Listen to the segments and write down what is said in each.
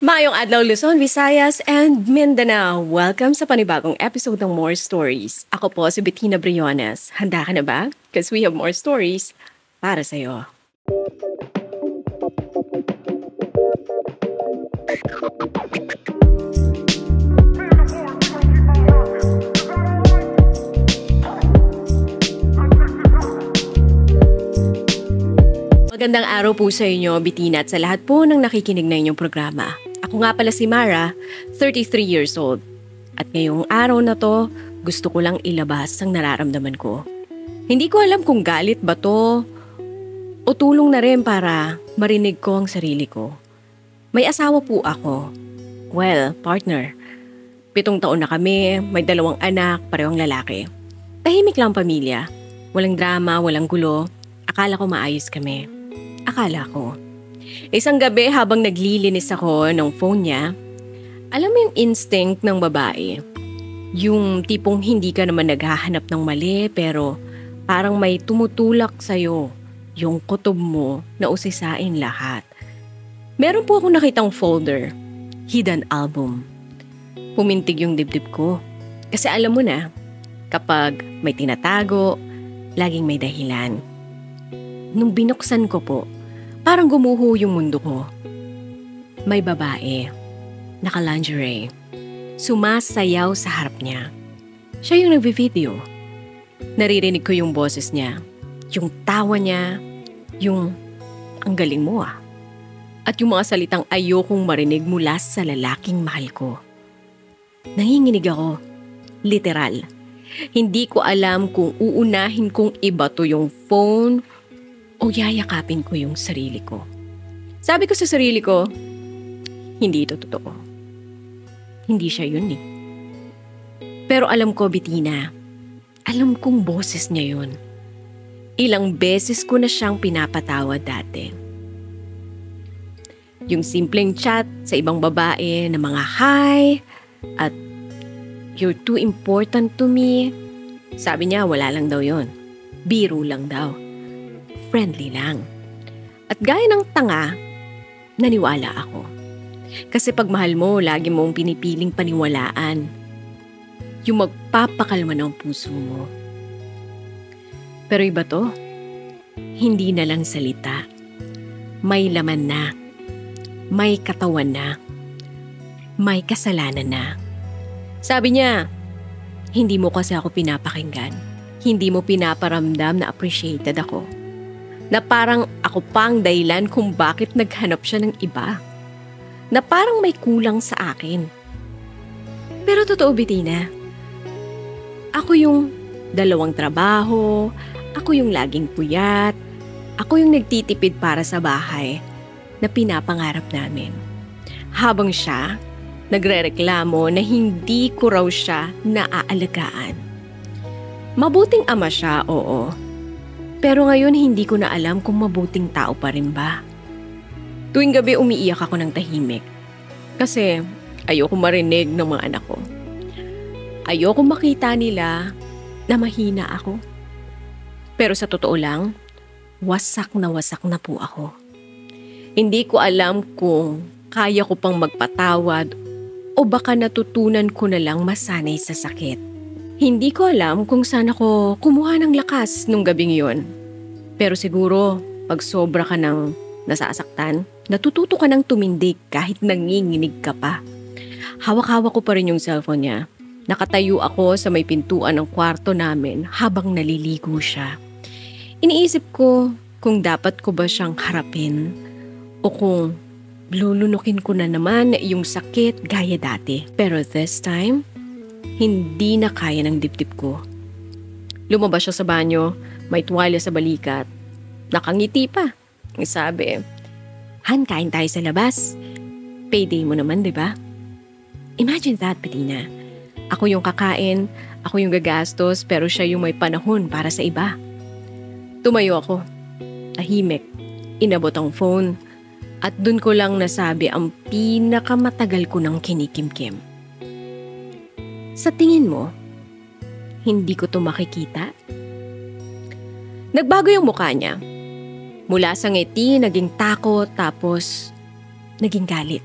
Maayong adlaw Luzon, Visayas, and Mindanao. Welcome sa panibagong episode ng More Stories. Ako po si Bettina Briones. Handa ka na ba? Because we have more stories para sa'yo. Magandang araw po sa inyo, Bettina, at sa lahat po ng nakikinig na inyong programa. Ako nga pala si Mara, 33 years old. At ngayong araw na to, gusto ko lang ilabas ang nararamdaman ko. Hindi ko alam kung galit ba to o tulong na rin para marinig ko ang sarili ko. May asawa po ako. Well, partner. 7 taon na kami, may 2 anak, parehong lalaki. Tahimik lang pamilya. Walang drama, walang gulo. Akala ko maayos kami. Akala ko. Isang gabi habang naglilinis ako ng phone niya, alam mo yung instinct ng babae? Yung tipong hindi ka naman naghahanap ng mali pero parang may tumutulak sa'yo yung kutob mo na usisain lahat. Meron po akong nakitang folder, hidden album. Pumintig yung dibdib ko. Kasi alam mo na, kapag may tinatago, laging may dahilan. Nung binuksan ko po, parang gumuho yung mundo ko. May babae, naka-lingerie, sumasayaw sa harap niya. Siya yung nagvi-video. Naririnig ko yung boses niya, yung tawa niya, yung ang galing mo ah. At yung mga salitang ayokong marinig mula sa lalaking mahal ko. Nanginginig ako, literal. Hindi ko alam kung uunahin kong ibato yung phone o yayakapin ko yung sarili ko. Sabi ko sa sarili ko, hindi ito totoo. Hindi siya yun eh. Pero alam ko, Bettina, alam kong boses niya yun. Ilang beses ko na siyang pinapatawad dati. Yung simpleng chat sa ibang babae na mga hi at you're too important to me. Sabi niya, wala lang daw yun. Biro lang daw. Friendly lang. At gaya ng tanga, naniwala ako. Kasi pag mahal mo, lagi mong pinipiling paniwalaan. Yung magpapakalma ng puso mo. Pero iba to, hindi na lang salita. May laman na. May katawan na. May kasalanan na. Sabi niya, hindi mo kasi ako pinapakinggan. Hindi mo pinaparamdam na appreciated ako. Na parang ako pang dahilan kung bakit naghanap siya ng iba. Na parang may kulang sa akin. Pero totoo, Bettina, ako yung 2 trabaho, ako yung laging puyat, ako yung nagtitipid para sa bahay na pinapangarap namin. Habang siya, nagrereklamo na hindi ko raw siya naaalagaan. Mabuting ama siya, oo. Pero ngayon hindi ko na alam kung mabuting tao pa rin ba. Tuwing gabi umiiyak ako ng tahimik. Kasi ayoko marinig ng mga anak ko. Ayoko makita nila na mahina ako. Pero sa totoo lang, wasak na po ako. Hindi ko alam kung kaya ko pang magpatawad o baka natutunan ko na lang masanay sa sakit. Hindi ko alam kung saan ako kumuha ng lakas nung gabing yun. Pero siguro, pag sobra ka ng nasasaktan, natututo ka ng tumindig kahit nanginginig ka pa. Hawak-hawak ko pa rin yung cellphone niya. Nakatayo ako sa may pintuan ng kwarto namin habang naliligo siya. Iniisip ko kung dapat ko ba siyang harapin o kung lulunukin ko na naman yung sakit gaya dati. Pero this time, hindi na kaya ng dibdib ko. Lumabas siya sa banyo, may tuwalya sa balikat. Nakangiti pa. Sabi, Han, kain tayo sa labas. Payday mo naman, di ba? Imagine that, Bettina. Ako yung kakain, ako yung gagastos, pero siya yung may panahon para sa iba. Tumayo ako. Tahimik. Inabot ang phone. At dun ko lang nasabi ang pinakamatagal ko ng kinikimkim. Sa tingin mo, hindi ko to makikita? Nagbago yung mukha niya. Mula sa ngiti, naging takot, tapos naging galit.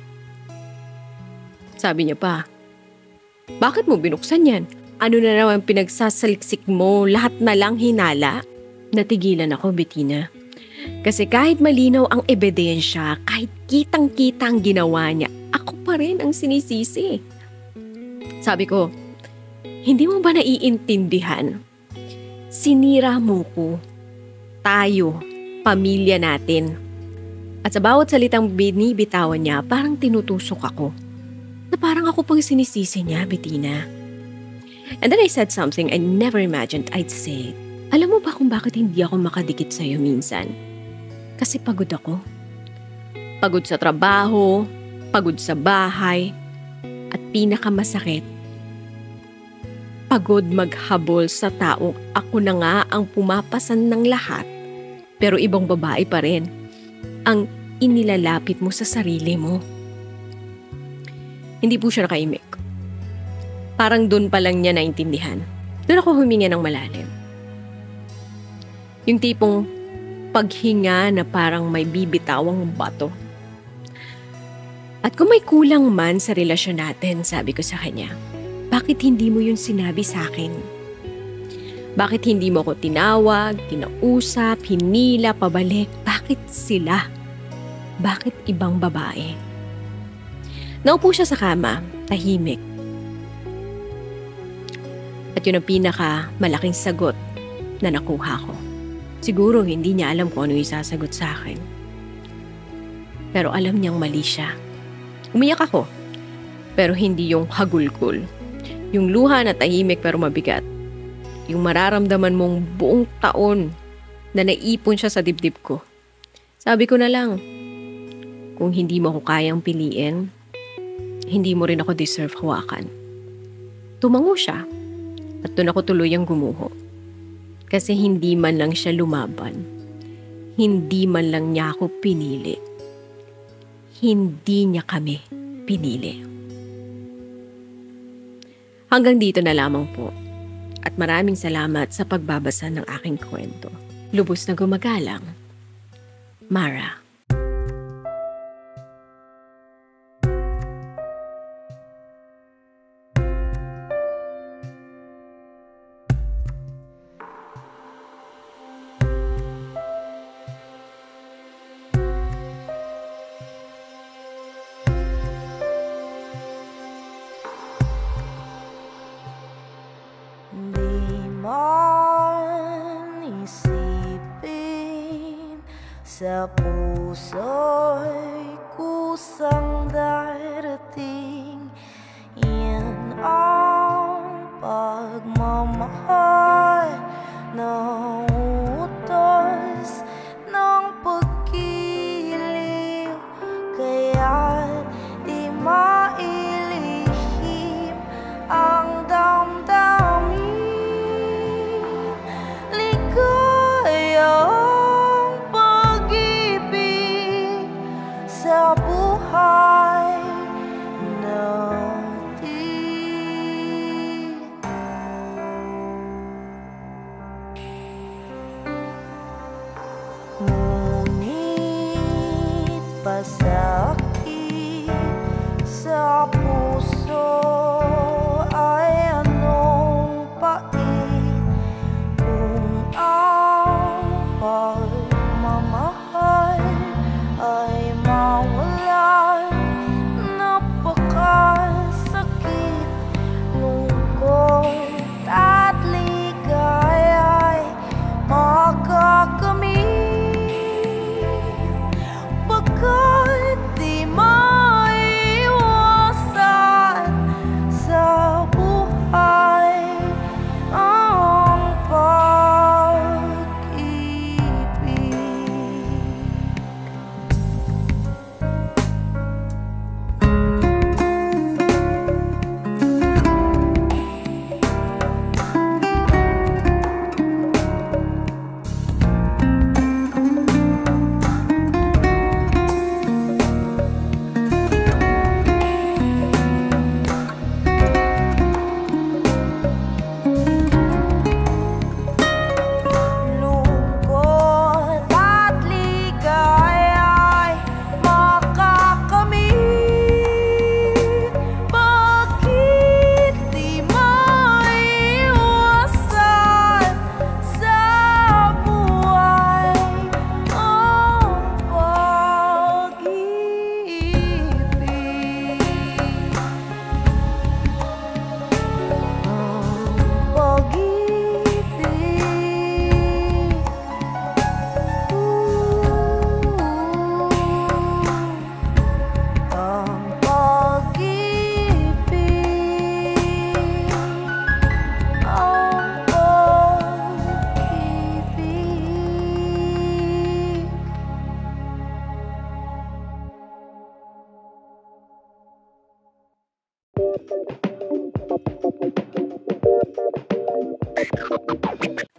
Sabi niya pa, bakit mo binuksan yan? Ano na naman pinagsasaliksik mo? Lahat na lang hinala? Natigilan ako, Bettina. Kasi kahit malinaw ang ebidensya, kahit kitang-kita ang ginawa niya, ako pa rin ang sinisisi. Sabi ko, hindi mo ba naiintindihan? Sinira mo ko. Tayo, pamilya natin. At sa bawat salitang binibitawan niya, parang tinutusok ako. Na parang ako pang sinisisi niya, Bettina. And then I said something I never imagined I'd say. Alam mo ba kung bakit hindi ako makadikit sa'yo minsan? Kasi pagod ako. Pagod sa trabaho, pagod sa bahay, at pinakamasakit, pagod maghabol sa taong ako na nga ang pumapasan ng lahat, pero ibang babae pa rin ang inilalapit mo sa sarili mo. Hindi po siya nakaimik. Parang doon pa lang niya naintindihan. Doon ako huminga ng malalim. Yung tipong paghinga na parang may bibitawang bato. At kung may kulang man sa relasyon natin, sabi ko sa kanya, bakit hindi mo yun sinabi sa akin? Bakit hindi mo ko tinawag, kinausap, hinila, pabalik? Bakit sila? Bakit ibang babae? Naupo siya sa kama, tahimik. At yun ang pinaka malaking sagot na nakuha ko. Siguro hindi niya alam kung ano yung sasagot sa akin. Pero alam niyang mali siya. Umiyak ako, pero hindi yung hagulgol. Yung luha na tahimik pero mabigat. Yung mararamdaman mong buong taon na naipon siya sa dibdib ko. Sabi ko na lang, kung hindi mo ako kayang piliin, hindi mo rin ako deserve hawakan. Tumango siya at doon ako tuluyang gumuho. Kasi hindi man lang siya lumaban. Hindi man lang niya ako pinili. Hindi niya kami pinili. Hanggang dito na lamang po. At maraming salamat sa pagbabasa ng aking kwento. Lubos na gumagalang, Mara. Sa puso'y kusang darating, yan ang pagmamahal na utos ng pagkiliw. Kaya't di mailihim ang damdamin. Ligaya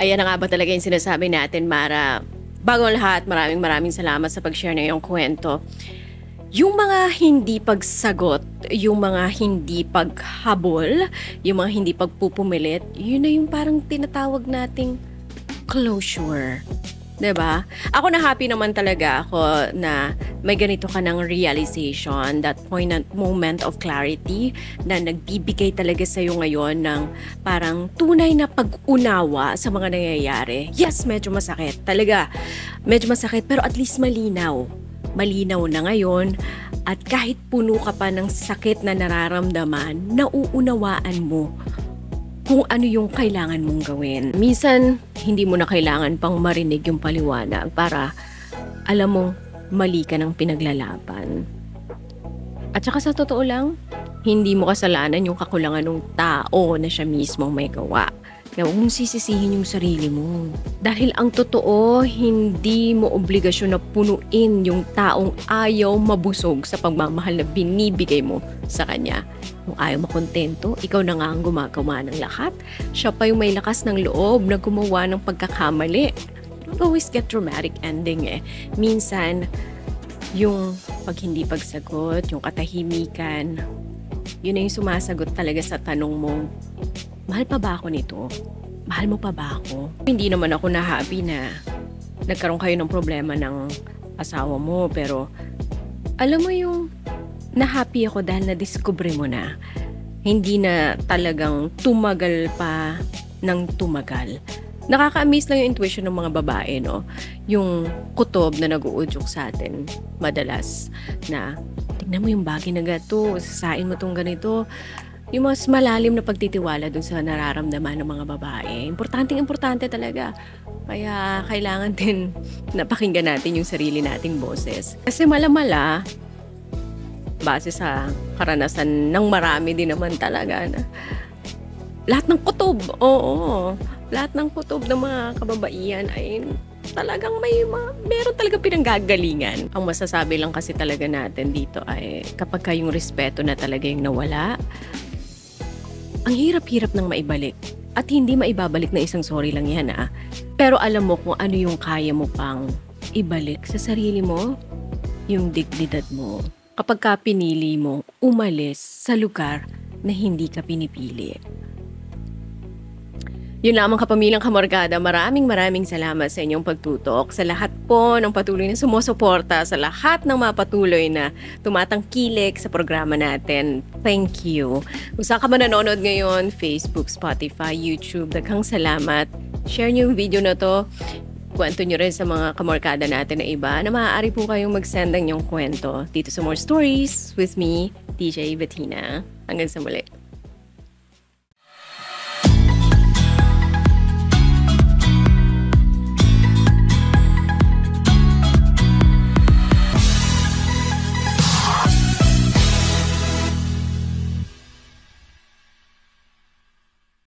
Ayan na nga ba talaga yung sinasabi natin, Mara. Bago ang lahat, maraming salamat sa pag-share na yung kwento. Yung mga hindi pagsagot, yung mga hindi paghabol, yung mga hindi pagpupumilit, yun na yung parang tinatawag nating closure. 'Di ba? Ako na happy naman talaga ako na may ganito ka ng realization, that poignant moment of clarity na nagbibigay talaga sa'yo ngayon ng parang tunay na pag-unawa sa mga nangyayari. Yes, medyo masakit. Talaga, medyo masakit pero at least malinaw. Malinaw na ngayon at kahit puno ka pa ng sakit na nararamdaman, nauunawaan mo kung ano yung kailangan mong gawin. Minsan, hindi mo na kailangan pang marinig yung paliwanag para alam mong mali ka ng pinaglalaban. At saka sa totoo lang, hindi mo kasalanan yung kakulangan ng tao na siya mismo may gawa. Kaya huwag mong sisisihin yung sarili mo. Dahil ang totoo, hindi mo obligasyon na punuin yung taong ayaw mabusog sa pagmamahal na binibigay mo sa kanya. Kung ayaw makontento, ikaw na nga ang gumagawa ng lahat. Siya pa yung may lakas ng loob na gumawa ng pagkakamali. Don't always get dramatic ending eh. Minsan, yung pag hindi pagsagot, yung katahimikan, yun na yung sumasagot talaga sa tanong mong, mahal pa ba ako nito? Mahal mo pa ba ako? Hindi naman ako na-happy na nagkaroon kayo ng problema ng asawa mo, pero alam mo yung na-happy ako dahil na-discover mo na. Hindi na talagang tumagal pa ng tumagal. Nakaka-amaze lang yung intuition ng mga babae, no? Yung kutob na nag-uudyok sa atin madalas na tignan mo yung bagay na gato, sasain mo tong ganito. Yung mas malalim na pagtitiwala dun sa nararamdaman ng mga babae. Importante talaga. Kaya kailangan din napakinggan natin yung sarili nating boses. Kasi mala-mala, base sa karanasan ng marami din naman talaga na lahat ng kutob, lahat ng kutob ng mga kababaihan ay talagang meron talaga pinanggagalingan. Ang masasabi lang kasi talaga natin dito ay kapag yung respeto na talaga yung nawala, ang hirap-hirap ng maibalik. At hindi maibabalik na isang sorry lang yan Pero alam mo kung ano yung kaya mo pang ibalik sa sarili mo, yung dignidad mo. Kapag ka pinili mo umalis sa lugar na hindi ka pinipili. Yun lamang kapamilyang Kamorkada, maraming salamat sa inyong pagtutok, sa lahat po ng patuloy na sumusuporta, sa lahat ng mga patuloy na tumatangkilik sa programa natin. Thank you. Kung saan ka man nanonood ngayon, Facebook, Spotify, YouTube, daghang salamat. Share niyo yung video na to. Kwento nyo rin sa mga Kamorkada natin na iba na maaari po kayong mag-send ang inyong kwento dito sa More Stories with me, DJ Bettina. Hanggang sa muli.